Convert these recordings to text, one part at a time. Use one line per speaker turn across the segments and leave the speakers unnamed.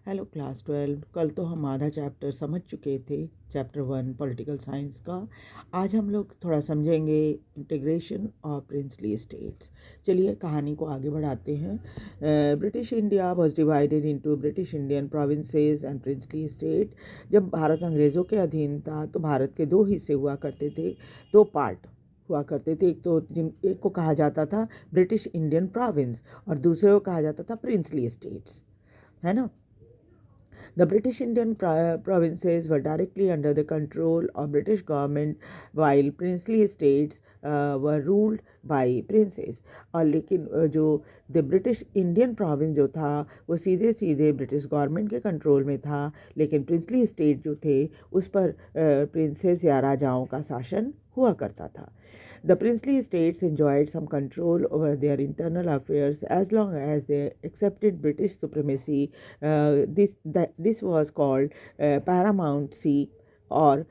Hello class 12। कल तो हम आधा चैप्टर समझ चुके थे, चैप्टर 1 पॉलिटिकल साइंस का। आज हम लोग थोड़ा समझेंगे इंटीग्रेशन ऑफ प्रिंसली स्टेट्स। चलिए कहानी को आगे बढ़ाते हैं। British India was divided into British Indian provinces and princely state. जब भारत अंग्रेज़ों के अधीन था तो भारत के दो हिस्से हुआ करते थे, दो पार्ट हुआ करते थे। एक को कहा जाता था ब्रिटिश इंडियन प्रोविंस और दूसरे को कहा जाता था प्रिंसली स्टेट्स, है ना। The British Indian provinces were directly under the control of British government, while princely states were ruled by princes. और लेकिन जो द ब्रिटिश इंडियन प्रोविंस जो था वो सीधे सीधे ब्रिटिश गवर्नमेंट के कंट्रोल में था, लेकिन प्रिंसली स्टेट जो थे उस पर प्रिंसेस या राजाओं का शासन हुआ करता था। The princely states enjoyed some control over their internal affairs as long as they accepted British supremacy. This was called paramountcy or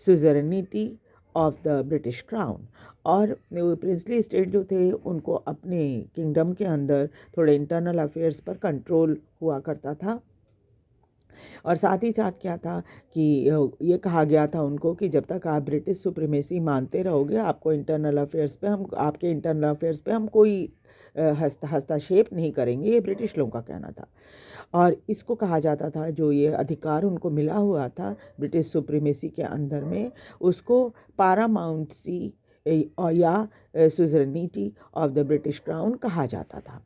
suzerainty of the British Crown. और प्रिंसली स्टेट जो थे उनको अपने किंगडम के अंदर थोड़े इंटरनल अफेयर्स पर control हुआ करता था। और साथ ही साथ क्या था कि ये कहा गया था उनको कि जब तक आप ब्रिटिश सुप्रीमेसी मानते रहोगे, आपको इंटरनल अफेयर्स पे हम आपके इंटरनल अफेयर्स पे हम कोई हस्तक्षेप नहीं करेंगे। ये ब्रिटिश लोगों का कहना था। और इसको कहा जाता था, जो ये अधिकार उनको मिला हुआ था ब्रिटिश सुप्रीमेसी के अंदर में, उसको पारामाउंटसी या सुजरनिटी ऑफ द ब्रिटिश क्राउन कहा जाता था।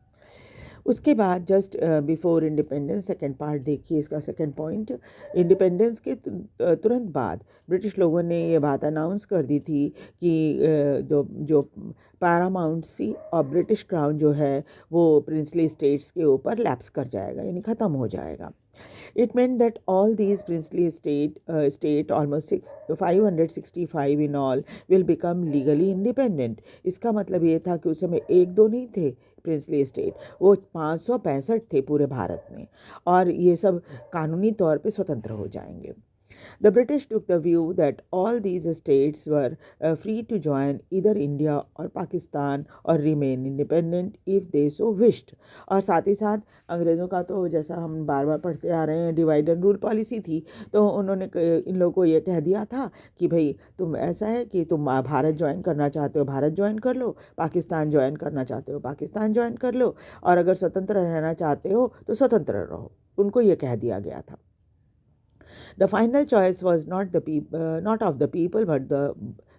उसके बाद just before independence, second part देखिए इसका सेकेंड पॉइंट। इंडिपेंडेंस के तुरंत बाद ब्रिटिश लोगों ने ये बात अनाउंस कर दी थी कि जो जो पैरामाउंटसी और ब्रिटिश क्राउन जो है वो प्रिंसली स्टेट्स के ऊपर लैप्स कर जाएगा, यानी ख़त्म हो जाएगा। It meant that all these princely state almost 565 in all will become legally independent. इसका मतलब ये था कि उस समय एक दो नहीं थे प्रिंसली स्टेट, वो 565 थे पूरे भारत में, और ये सब कानूनी तौर पे स्वतंत्र हो जाएंगे। The British took the view that all these states were free to join either India or Pakistan or remain independent if they so wished. और साथ ही साथ अंग्रेज़ों का तो जैसा हम बार बार पढ़ते आ रहे हैं डिवाइड एंड रूल पॉलिसी थी, तो उन्होंने इन लोगों को ये कह दिया था कि भाई तुम ऐसा है कि तुम भारत ज्वाइन करना चाहते हो भारत ज्वाइन कर लो, पाकिस्तान ज्वाइन करना चाहते हो पाकिस्तान ज्वाइन कर लो, और अगर स्वतंत्र रहना चाहते हो तो स्वतंत्र रहो। उनको ये कह दिया गया था। The final choice was not of the people but the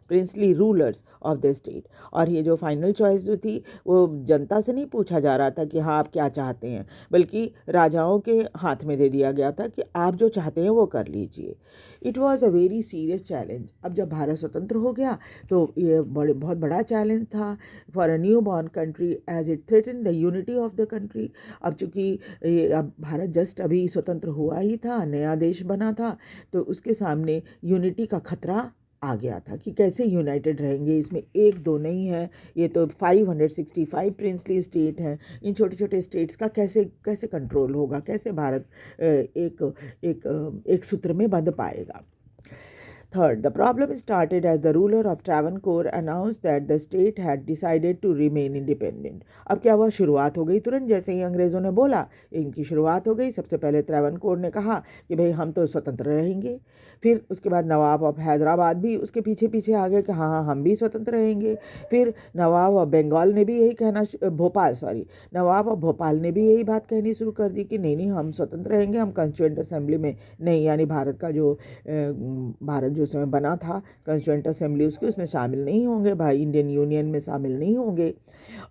princely rulers of the state. और ये जो फाइनल चॉइस जो थी वो जनता से नहीं पूछा जा रहा था कि हाँ आप क्या चाहते हैं, बल्कि राजाओं के हाथ में दे दिया गया था कि आप जो चाहते हैं वो कर लीजिए। It was a very serious challenge. अब जब भारत स्वतंत्र हो गया तो ये बहुत बड़ा चैलेंज था for a newborn country as it threaten the unity of the country. अब चूँकि अब भारत जस्ट अभी स्वतंत्र हुआ ही था, नया देश बना था, तो उसके सामने यूनिटी का खतरा आ गया था कि कैसे यूनाइटेड रहेंगे। इसमें एक दो नहीं है, ये तो 565 प्रिंसली स्टेट हैं। इन छोटे छोटे स्टेट्स का कैसे कैसे कंट्रोल होगा, कैसे भारत एक सूत्र में बंध पाएगा। Third, the problem started as the ruler of Travancore announced that the state had decided to remain independent. अब क्या हुआ, शुरुआत हो गई तुरंत जैसे ही अंग्रेज़ों ने बोला, इनकी शुरुआत हो गई। सबसे पहले त्रावणकोर ने कहा कि भाई हम तो स्वतंत्र रहेंगे। फिर उसके बाद नवाब ऑफ हैदराबाद भी उसके पीछे पीछे आ गए कि हाँ हाँ हम भी स्वतंत्र रहेंगे। फिर नवाब ऑफ बंगाल ने भी यही कहना, नवाब ऑफ भोपाल ने भी यही बात कहनी शुरू कर दी कि नहीं नहीं हम स्वतंत्र रहेंगे, हम कॉन्स्टिट्यूएंट असेंबली में नहीं, यानी भारत का जो भारत जो समय बना था कॉन्स्टिट्यूएंट असेंबली उसके उसमें शामिल नहीं होंगे, भाई इंडियन यूनियन में शामिल नहीं होंगे।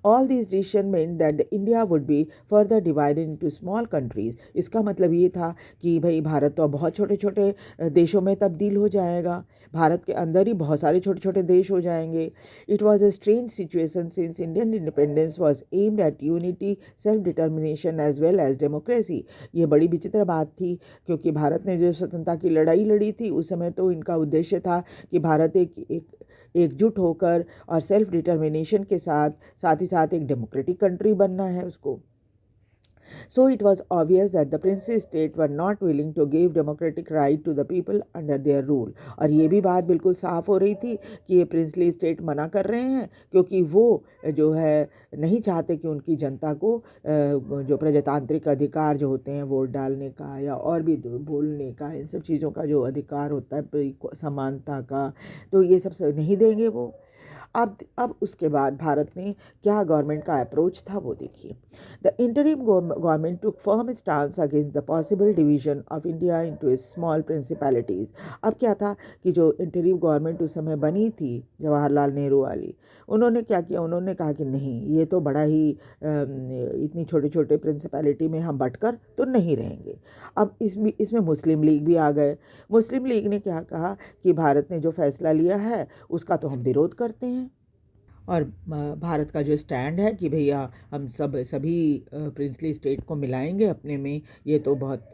All this decision meant that India would be further divided into small countries. इसका मतलब ये था कि भाई भारत तो बहुत छोटे छोटे देशों में तब्दील हो जाएगा, भारत के अंदर ही बहुत सारे छोटे छोटे देश हो जाएंगे। It was a strange situation since Indian independence was aimed at unity, self determination as well as democracy. ये बड़ी विचित्र बात थी क्योंकि भारत ने जो स्वतंत्रता की लड़ाई लड़ी थी उस समय तो इनका उद्देश्य था कि भारत एकजुट होकर और सेल्फ डिटर्मिनेशन के साथ ही साथ एक डेमोक्रेटिक कंट्री बनना है उसको। So it was obvious that the princely state were not willing to give democratic right to the people under their rule. और ये भी बात बिल्कुल साफ हो रही थी कि ये प्रिंसली स्टेट मना कर रहे हैं, क्योंकि वो जो है नहीं चाहते कि उनकी जनता को जो प्रजातांत्रिक अधिकार जो होते हैं वोट डालने का या और भी बोलने का, इन सब चीज़ों का जो अधिकार होता है समानता का, तो ये सब नहीं देंगे वो। अब उसके बाद भारत ने क्या गवर्नमेंट का अप्रोच था वो देखिए। The interim government took firm stance against the possible division of India into small principalities. अब क्या था कि जो इंटरिम गवर्नमेंट उस समय बनी थी जवाहरलाल नेहरू वाली, उन्होंने क्या किया, उन्होंने कहा कि नहीं, ये तो बड़ा ही इतनी छोटे छोटे प्रिंसिपैलिटी में हम बंटकर तो नहीं रहेंगे। अब इसमें मुस्लिम लीग भी आ गए। मुस्लिम लीग ने क्या कहा कि भारत ने जो फैसला लिया है उसका तो हम विरोध करते हैं, और भारत का जो स्टैंड है कि भैया हम सभी प्रिंसली स्टेट को मिलाएंगे अपने में, ये तो बहुत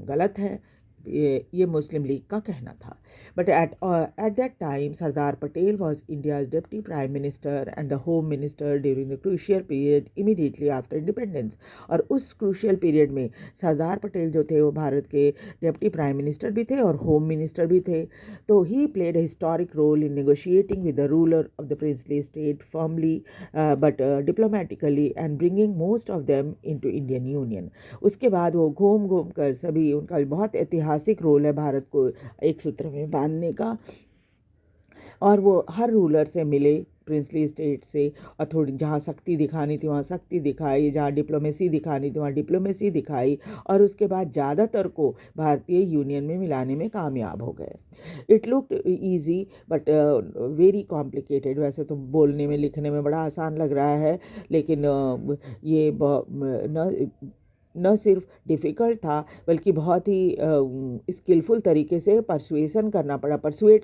गलत है। ये मुस्लिम लीग का कहना था। But at that time Sardar Patel was India's deputy prime minister and the home minister during the crucial period immediately after independence. और उस क्रूशियल पीरियड में सरदार पटेल जो थे वो भारत के डिप्टी प्राइम मिनिस्टर भी थे और होम मिनिस्टर भी थे। तो he played a historic role in negotiating with the ruler of the princely state firmly but diplomatically and bringing most of them into Indian Union। उसके बाद वो घूम घूम कर सभी, उनका बहुत ऐतिहासिक रोल है भारत को एक सूत्र में बांधने का, और वो हर रूलर से मिले प्रिंसली स्टेट से, और थोड़ी जहाँ शक्ति दिखानी थी वहाँ शक्ति दिखाई, जहाँ डिप्लोमेसी दिखानी थी वहाँ डिप्लोमेसी दिखाई, और उसके बाद ज़्यादातर को भारतीय यूनियन में मिलाने में कामयाब हो गए। It looked easy but very complicated. वैसे तो बोलने में लिखने में बड़ा आसान लग रहा है, लेकिन ये न सिर्फ डिफ़िकल्ट था बल्कि बहुत ही स्किलफुल तरीके से परसुएट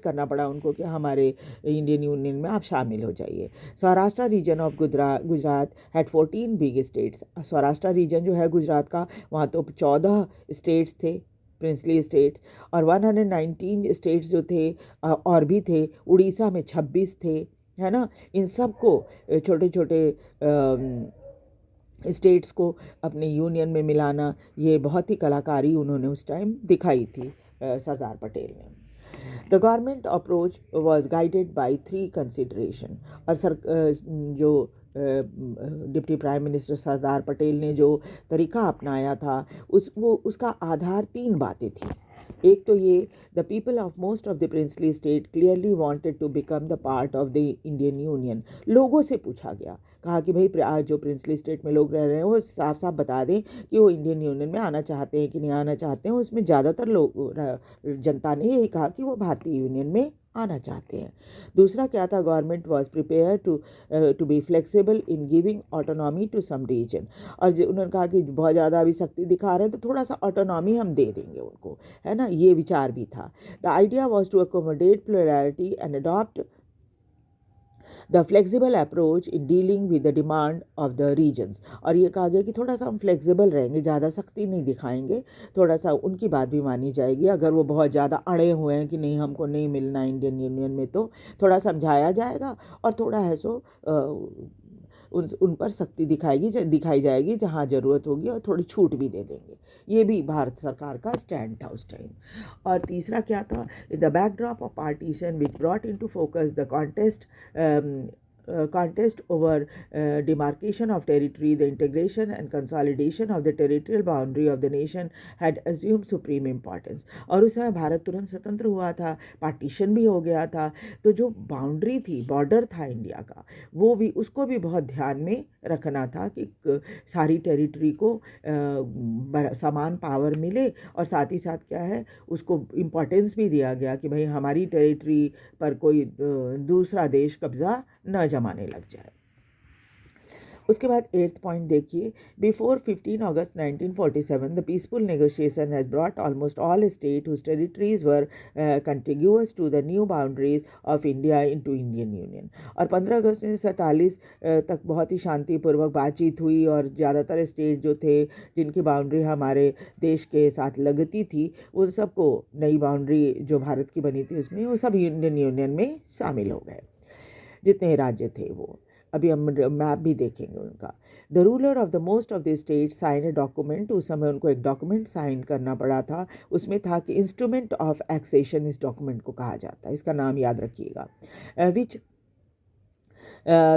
करना पड़ा उनको कि हमारे इंडियन यूनियन में आप शामिल हो जाइए। Saurashtra region of Gujarat had 14 big states. Saurashtra region जो है गुजरात का, वहाँ तो 14 स्टेट्स थे प्रिंसली स्टेट्स, और 119 स्टेट्स जो थे और भी थे। उड़ीसा में 26 थे, है ना। इन सब को छोटे छोटे स्टेट्स को अपने यूनियन में मिलाना, ये बहुत ही कलाकारी उन्होंने उस टाइम दिखाई थी सरदार पटेल ने। The government approach was guided by 3 consideration. और जो deputy prime minister Sardar Patel ने जो तरीका अपनाया था उसका आधार 3 बातें थी। एक तो ये, the people of most of the princely state clearly wanted to become the part of the Indian Union. लोगों से पूछा गया, कहा कि भाई जो प्रिंसली स्टेट में लोग रह रहे हैं वो साफ साफ बता दें कि वो इंडियन यूनियन में आना चाहते हैं कि नहीं आना चाहते हैं। उसमें ज़्यादातर लोग जनता ने यही कहा कि वो भारतीय यूनियन में आना चाहते हैं। दूसरा क्या था, government was prepare to be flexible in giving autonomy to some region. और उन्होंने कहा कि बहुत ज़्यादा अभी शक्ति दिखा रहे हैं तो थोड़ा सा ऑटोनॉमी हम दे देंगे उनको, है ना। ये विचार भी था। The idea was to accommodate plurality and adopt the flexible approach in dealing with the demand of the regions. और ये कहा गया कि थोड़ा सा हम फ्लेक्सिबल रहेंगे, ज़्यादा सख्ती नहीं दिखाएंगे, थोड़ा सा उनकी बात भी मानी जाएगी। अगर वो बहुत ज़्यादा अड़े हुए हैं कि नहीं हमको नहीं मिलना इंडियन यूनियन में, तो थोड़ा समझाया जाएगा और थोड़ा है सो उन पर सख्ती दिखाई जाएगी जहाँ ज़रूरत होगी, और थोड़ी छूट भी दे देंगे। ये भी भारत सरकार का स्टैंड था उस टाइम। और तीसरा क्या था, the backdrop of partition which brought into focus the contest over demarcation of territory, the integration and consolidation of the territorial boundary of the nation had assumed supreme importance। और उस समय भारत तुरंत स्वतंत्र हुआ था, पार्टीशन भी हो गया था, तो जो बाउंड्री थी, बॉर्डर था इंडिया का, वो भी उसको भी बहुत ध्यान में रखना था कि सारी टेरिटरी को समान पावर मिले, और साथ ही साथ क्या है उसको इम्पोर्टेंस भी दिया गया कि भाई हमारी टेरिटरी पर कोई दूसरा देश कब्जा न जमाने लग जाए। उसके बाद 8th पॉइंट देखिए, before 15 August 1947 the peaceful negotiation has brought almost all state whose territories were contiguous to the new boundaries of India into Indian union. और 15 अगस्त 1947 तक बहुत ही शांतिपूर्वक बातचीत हुई, और ज़्यादातर स्टेट जो थे जिनकी बाउंड्री हमारे देश के साथ लगती थी, उन सबको नई बाउंड्री जो भारत की बनी थी उसमें वो सब इंडियन यूनियन में शामिल हो गए, जितने राज्य थे वो। अभी हम मैप भी देखेंगे उनका। The ruler of the most of the state sign a document, उस समय उनको एक डॉक्यूमेंट साइन करना पड़ा था, उसमें था कि इंस्ट्रूमेंट ऑफ एक्सेशन इस डॉक्यूमेंट को कहा जाता है, इसका नाम याद रखिएगा,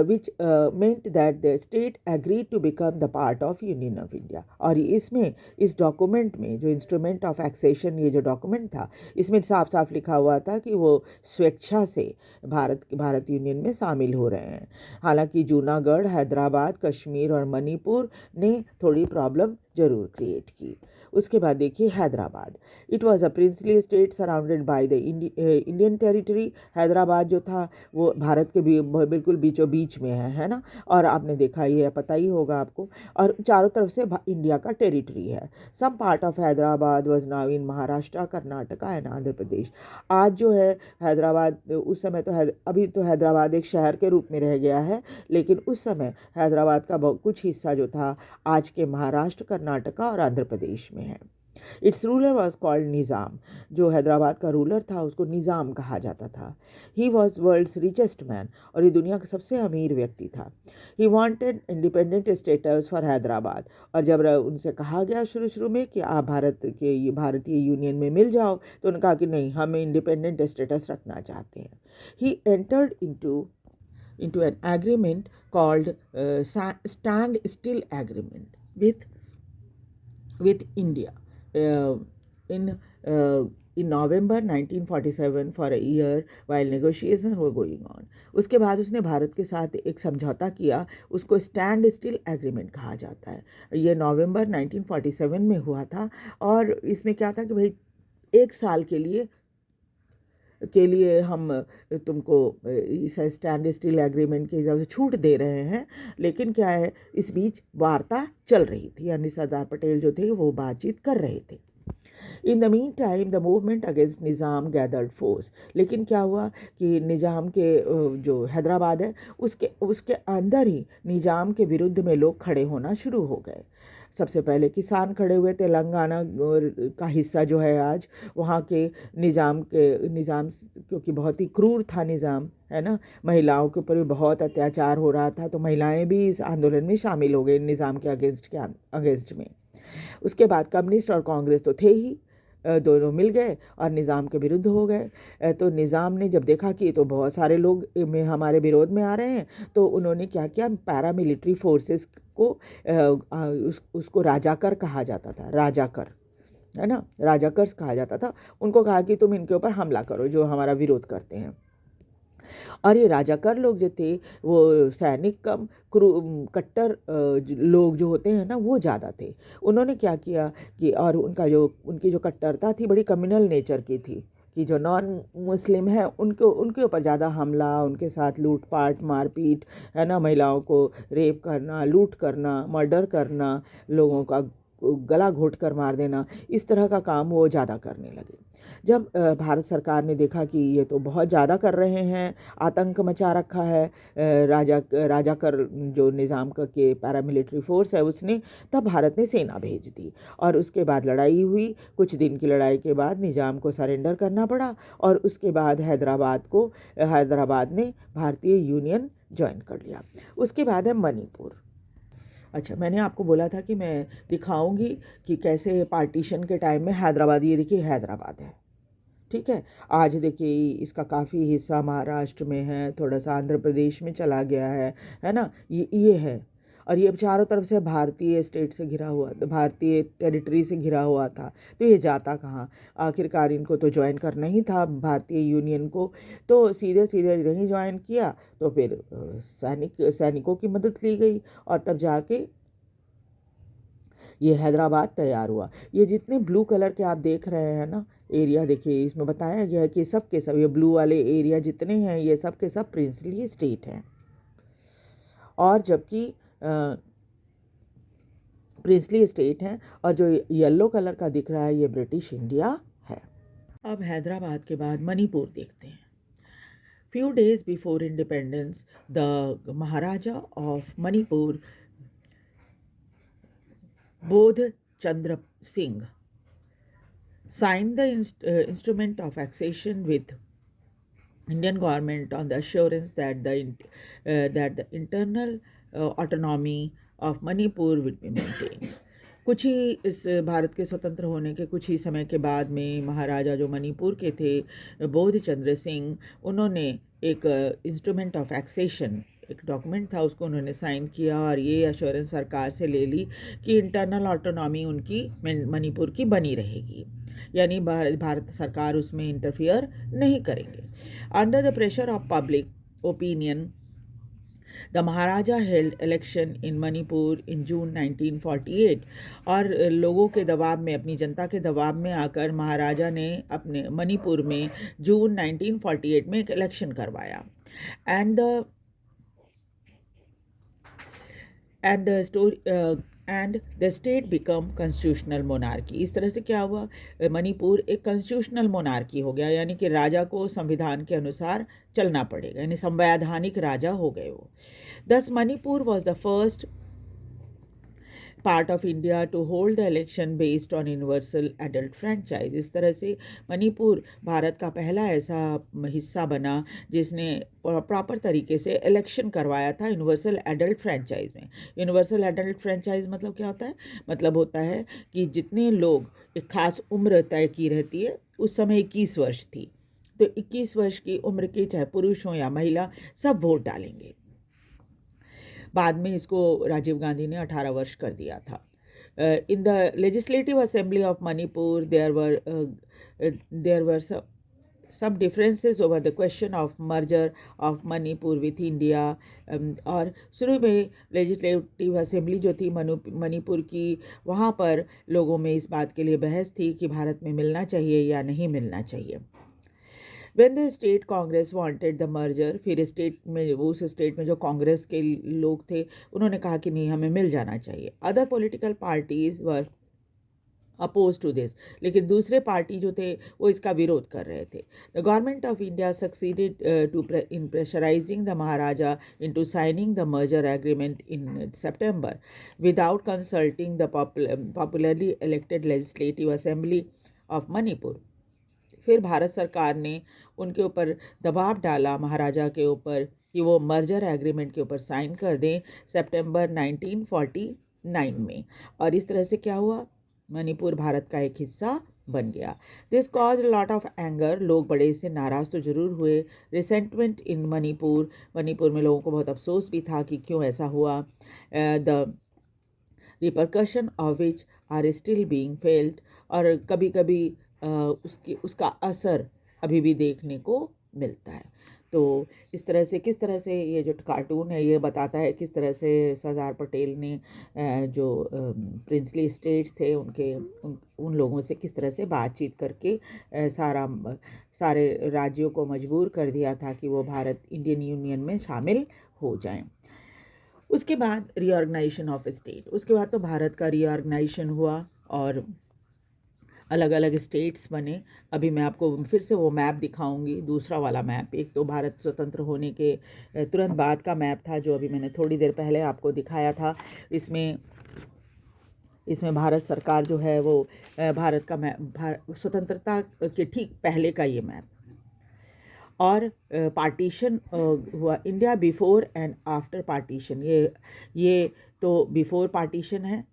which meant that the state agreed to become the part of Union of India। और इसमें इस डॉक्यूमेंट में जो इंस्ट्रूमेंट ऑफ एक्सेशन ये जो डॉक्यूमेंट था, इसमें साफ साफ लिखा हुआ था कि वो स्वेच्छा से भारत यूनियन में शामिल हो रहे हैं। हालांकि जूनागढ़, हैदराबाद, कश्मीर और मणिपुर ने थोड़ी प्रॉब्लम ज़रूर क्रिएट की। उसके बाद देखिए Hyderabad, it was a princely state surrounded by the Indian territory. Hyderabad जो था वो भारत के बिल्कुल बीचों बीच में है ना, और आपने देखा ही है, पता ही होगा आपको, और चारों तरफ से इंडिया का टेरिटरी है। Some part of Hyderabad was now in Maharashtra, Karnataka and Andhra Pradesh. आज जो है हैदराबाद, उस समय तो अभी तो हैदराबाद एक शहर के रूप में रह गया है, लेकिन उस समय हैदराबाद का कुछ हिस्सा जो था आज के महाराष्ट्र, कर्नाटका और आंध्र प्रदेश में है। इट्स रूलर वॉज कॉल्ड निज़ाम, जो हैदराबाद का रूलर था उसको निज़ाम कहा जाता था। He was world's richest man, और ये दुनिया का सबसे अमीर व्यक्ति था। He wanted independent status for Hyderabad, और जब उनसे कहा गया शुरू में कि आप भारतीय यूनियन में मिल जाओ, तो उन्होंने कहा कि नहीं, हम इंडिपेंडेंट स्टेटस रखना चाहते हैं। He entered into an agreement called stand still agreement with India uh, in in November 1947 for a year while negotiations were going on। उसके बाद उसने भारत के साथ एक समझौता किया, उसको स्टैंड स्टिल एग्रीमेंट कहा जाता है। ये नवंबर 1947 में हुआ था, और इसमें क्या था कि भाई एक साल के लिए हम तुमको इस स्टैंड स्टिल एग्रीमेंट के हिसाब से छूट दे रहे हैं। लेकिन क्या है, इस बीच वार्ता चल रही थी, यानी सरदार पटेल जो थे वो बातचीत कर रहे थे। In the mean time the movement against Nizam gathered force. लेकिन क्या हुआ कि निज़ाम के जो हैदराबाद है उसके अंदर ही निज़ाम के विरुद्ध में लोग खड़े होना शुरू हो गए। सबसे पहले किसान खड़े हुए, तेलंगाना का हिस्सा जो है आज, वहाँ के निज़ाम क्योंकि बहुत ही क्रूर था निज़ाम, है ना, महिलाओं के ऊपर भी बहुत अत्याचार हो रहा था, तो महिलाएं भी इस आंदोलन में शामिल हो गई निज़ाम के अगेंस्ट में। उसके बाद कम्युनिस्ट और कांग्रेस तो थे ही, दोनों मिल गए और निज़ाम के विरुद्ध हो गए। तो निज़ाम ने जब देखा कि तो बहुत सारे लोग में हमारे विरोध में आ रहे हैं, तो उन्होंने क्या किया, पैरामिलिट्री फोर्सेस को उसको राजाकर कहा जाता था, राजाकर, है ना, राजाकर्स कहा जाता था। उनको कहा कि तुम इनके ऊपर हमला करो जो हमारा विरोध करते हैं। और ये राजाकर लोग जो थे वो सैनिक कम कट्टर लोग जो होते हैं ना, वो ज़्यादा थे। उन्होंने क्या किया कि, और उनकी जो कट्टरता थी बड़ी कम्युनल नेचर की थी, कि जो नॉन मुस्लिम है उनके ऊपर ज़्यादा हमला, उनके साथ लूटपाट, मारपीट, है ना, महिलाओं को रेप करना, लूट करना, मर्डर करना, लोगों का गला घोट कर मार देना, इस तरह का काम वो ज़्यादा करने लगे। जब भारत सरकार ने देखा कि ये तो बहुत ज़्यादा कर रहे हैं, आतंक मचा रखा है, राजाकर जो निज़ाम का के पैरामिलिट्री फोर्स है उसने, तब भारत ने सेना भेज दी, और उसके बाद लड़ाई हुई। कुछ दिन की लड़ाई के बाद निज़ाम को सरेंडर करना पड़ा, और उसके बाद हैदराबाद ने भारतीय यूनियन ज्वाइन कर लिया। उसके बाद है मणिपुर। अच्छा, मैंने आपको बोला था कि मैं दिखाऊंगी कि कैसे पार्टीशन के टाइम में हैदराबाद, ये देखिए हैदराबाद है, ठीक है। आज देखिए इसका काफ़ी हिस्सा महाराष्ट्र में है, थोड़ा सा आंध्र प्रदेश में चला गया है ना, ये है। और ये चारों तरफ से भारतीय स्टेट से घिरा हुआ, भारतीय टेरिटरी से घिरा हुआ था। तो ये जाता कहाँ, आखिरकार इनको तो ज्वाइन करना ही था भारतीय यूनियन को, तो सीधे सीधे नहीं ज्वाइन किया, तो फिर सैनिकों की मदद ली गई, और तब जाके ये हैदराबाद तैयार हुआ। ये जितने ब्लू कलर के आप देख रहे हैं ना एरिया, देखिए इसमें बताया गया है कि सब के सब, ये ब्लू वाले एरिया जितने हैं ये सब के सब प्रिंसली स्टेट हैं, और जबकि प्रिंसली स्टेट हैं, और जो येलो कलर का दिख रहा है ये ब्रिटिश इंडिया है। अब हैदराबाद के बाद मणिपुर देखते हैं। Few days before independence the Maharaja of Manipur बोध Chandra Singh signed the instrument of accession with Indian government on the assurance that the internal autonomy of Manipur will be maintained. कुछ ही इस भारत के स्वतंत्र होने के कुछ ही समय के बाद में महाराजा जो मणिपुर के थे बोध चंद्र सिंह, उन्होंने एक इंस्ट्रूमेंट ऑफ एक्सेशन, एक डॉक्यूमेंट था, उसको उन्होंने साइन किया और ये अश्योरेंस सरकार से ले ली कि इंटरनल ऑटोनॉमी उनकी मणिपुर की बनी रहेगी, यानी भारत सरकार उसमें इंटरफियर नहीं करेंगे. Under the pressure of public opinion the Maharaja held election in Manipur in June 1948. और लोगों के दबाव में, अपनी जनता के दबाव में आकर महाराजा ने अपने मणिपुर में जून 1948 में एक इलेक्शन करवाया. And the story and the state become constitutional monarchy. इस तरह से क्या हुआ, मणिपुर एक कॉन्स्टिट्यूशनल मोनार्की हो गया, यानी कि राजा को संविधान के अनुसार चलना पड़ेगा, यानी संवैधानिक राजा हो गए वो. Thus, Manipur was the first part of India to hold the election based on universal adult franchise. इस तरह से मणिपुर भारत का पहला ऐसा हिस्सा बना जिसने प्रॉपर तरीके से इलेक्शन करवाया था यूनिवर्सल एडल्ट फ्रेंचाइज में. यूनिवर्सल एडल्ट फ्रेंचाइज मतलब क्या होता है, मतलब होता है कि जितने लोग, एक खास उम्र तय की रहती है, उस समय 21 वर्ष थी, तो 21 वर्ष की उम्र के चाहे पुरुष हो या महिला सब वोट डालेंगे. बाद में इसको राजीव गांधी ने 18 वर्ष कर दिया था. In the legislative assembly of Manipur there were some differences over the question of merger of Manipur with India. और शुरू में लेजिस्लेटिव असेंबली जो थी मणिपुर की, वहाँ पर लोगों में इस बात के लिए बहस थी कि भारत में मिलना चाहिए या नहीं मिलना चाहिए. When the state Congress wanted the merger, फिर स्टेट में, वो उस स्टेट में जो कांग्रेस के लोग थे, उन्होंने कहा कि नहीं, हमें मिल जाना चाहिए. Other political parties were oppose to this, लेकिन दूसरे पार्टी जो थे वो इसका विरोध कर रहे थे. The government of India succeeded in pressurising the Maharaja into signing the merger agreement in September without consulting the popularly elected legislative assembly of Manipur. फिर भारत सरकार ने उनके ऊपर दबाव डाला, महाराजा के ऊपर, कि वो मर्जर एग्रीमेंट के ऊपर साइन कर दें सितंबर 1949 में. और इस तरह से क्या हुआ, मणिपुर भारत का एक हिस्सा बन गया. This cause lot of anger, लोग बड़े इससे नाराज़ तो ज़रूर हुए. रिसेंटमेंट इन मणिपुर, मणिपुर में लोगों को बहुत अफसोस भी था कि क्यों ऐसा हुआ. The repercussion of which are still being felt, और कभी कभी उसका असर अभी भी देखने को मिलता है. तो इस तरह से, किस तरह से ये जो कार्टून है ये बताता है किस तरह से सरदार पटेल ने जो प्रिंसली स्टेट्स थे उन लोगों से किस तरह से बातचीत करके सारे राज्यों को मजबूर कर दिया था कि वो भारत इंडियन यूनियन में शामिल हो जाएं. उसके बाद रीऑर्गेनाइजेशन ऑफ स्टेट, उसके बाद तो भारत का रीऑर्गेनाइजेशन हुआ और अलग अलग स्टेट्स बने. अभी मैं आपको फिर से वो मैप दिखाऊंगी, दूसरा वाला मैप. एक तो भारत स्वतंत्र होने के तुरंत बाद का मैप था जो अभी मैंने थोड़ी देर पहले आपको दिखाया था. इसमें भारत सरकार जो है वो भारत का मैप, स्वतंत्रता के ठीक पहले का ये मैप. और पार्टीशन हुआ, India before and after partition. ये तो बिफोर पार्टीशन है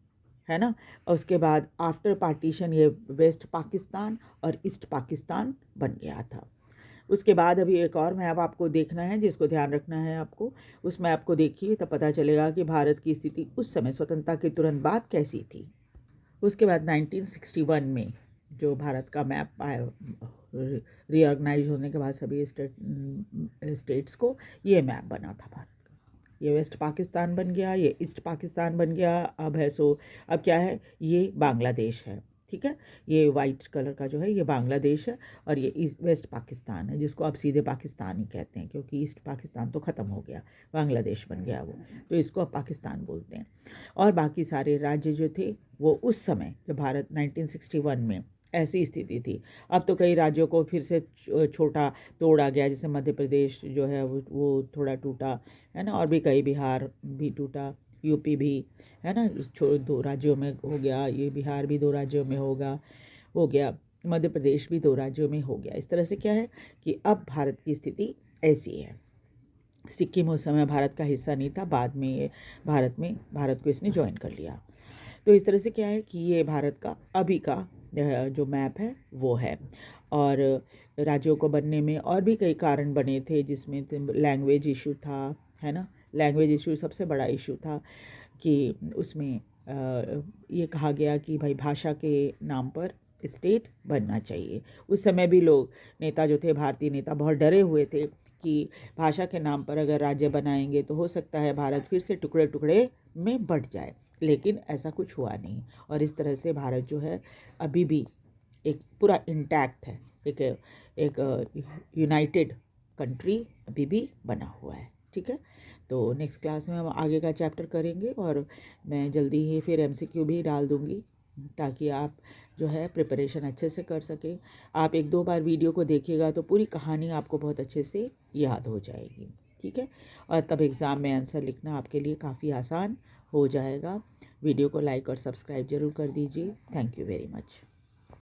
ना. और उसके बाद आफ्टर पार्टीशन ये वेस्ट पाकिस्तान और ईस्ट पाकिस्तान बन गया था. उसके बाद अभी एक और मैप आपको देखना है जिसको ध्यान रखना है आपको. उस मैप को देखिए तो पता चलेगा कि भारत की स्थिति उस समय स्वतंत्रता के तुरंत बाद कैसी थी. उसके बाद 1961 में जो भारत का मैप आया, रीऑर्गेनाइज होने के बाद सभी स्टेट्स को, ये मैप बना था भारत का. ये वेस्ट पाकिस्तान बन गया, ये ईस्ट पाकिस्तान बन गया. अब क्या है, ये बांग्लादेश है. ठीक है, ये वाइट कलर का जो है ये बांग्लादेश है और ये वेस्ट पाकिस्तान है, जिसको अब सीधे पाकिस्तान ही कहते हैं क्योंकि ईस्ट पाकिस्तान तो ख़त्म हो गया, बांग्लादेश बन गया वो, तो इसको अब पाकिस्तान बोलते हैं. और बाकी सारे राज्य जो थे वो उस समय जब भारत 1961 में ऐसी स्थिति थी. अब तो कई राज्यों को फिर से छोटा तोड़ा गया, जैसे मध्य प्रदेश जो है वो थोड़ा टूटा है ना, और भी कई, बिहार भी टूटा, यूपी भी है ना, 2 राज्यों में हो गया, ये बिहार भी 2 राज्यों में हो गया. मध्य प्रदेश भी 2 राज्यों में हो गया। इस तरह से क्या है कि अब भारत की स्थिति ऐसी है। सिक्किम उस समय भारत का हिस्सा नहीं था, बाद में ये भारत को इसने ज्वाइन कर लिया। तो इस तरह से क्या है कि ये भारत का अभी का जो मैप है वो है। और राज्यों को बनने में और भी कई कारण बने थे, जिसमें लैंग्वेज इशू था, है ना। लैंग्वेज इशू सबसे बड़ा इशू था कि उसमें ये कहा गया कि भाई भाषा के नाम पर स्टेट बनना चाहिए। उस समय भी लोग नेता जो थे, भारतीय नेता, बहुत डरे हुए थे कि भाषा के नाम पर अगर राज्य बनाएंगे तो हो सकता है भारत फिर से टुकड़े टुकड़े में बंट जाए। लेकिन ऐसा कुछ हुआ नहीं, और इस तरह से भारत जो है अभी भी एक पूरा इंटैक्ट है, एक यूनाइटेड कंट्री अभी भी बना हुआ है। ठीक है, तो नेक्स्ट क्लास में हम आगे का चैप्टर करेंगे, और मैं जल्दी ही फिर MCQ भी डाल दूँगी ताकि आप जो है प्रिपरेशन अच्छे से कर सकें। आप 1-2 बार वीडियो को देखिएगा तो पूरी कहानी आपको बहुत अच्छे से याद हो जाएगी। ठीक है, और तब एग्ज़ाम में आंसर लिखना आपके लिए काफ़ी आसान हो जाएगा। वीडियो को लाइक और सब्सक्राइब ज़रूर कर दीजिए। Thank you very much.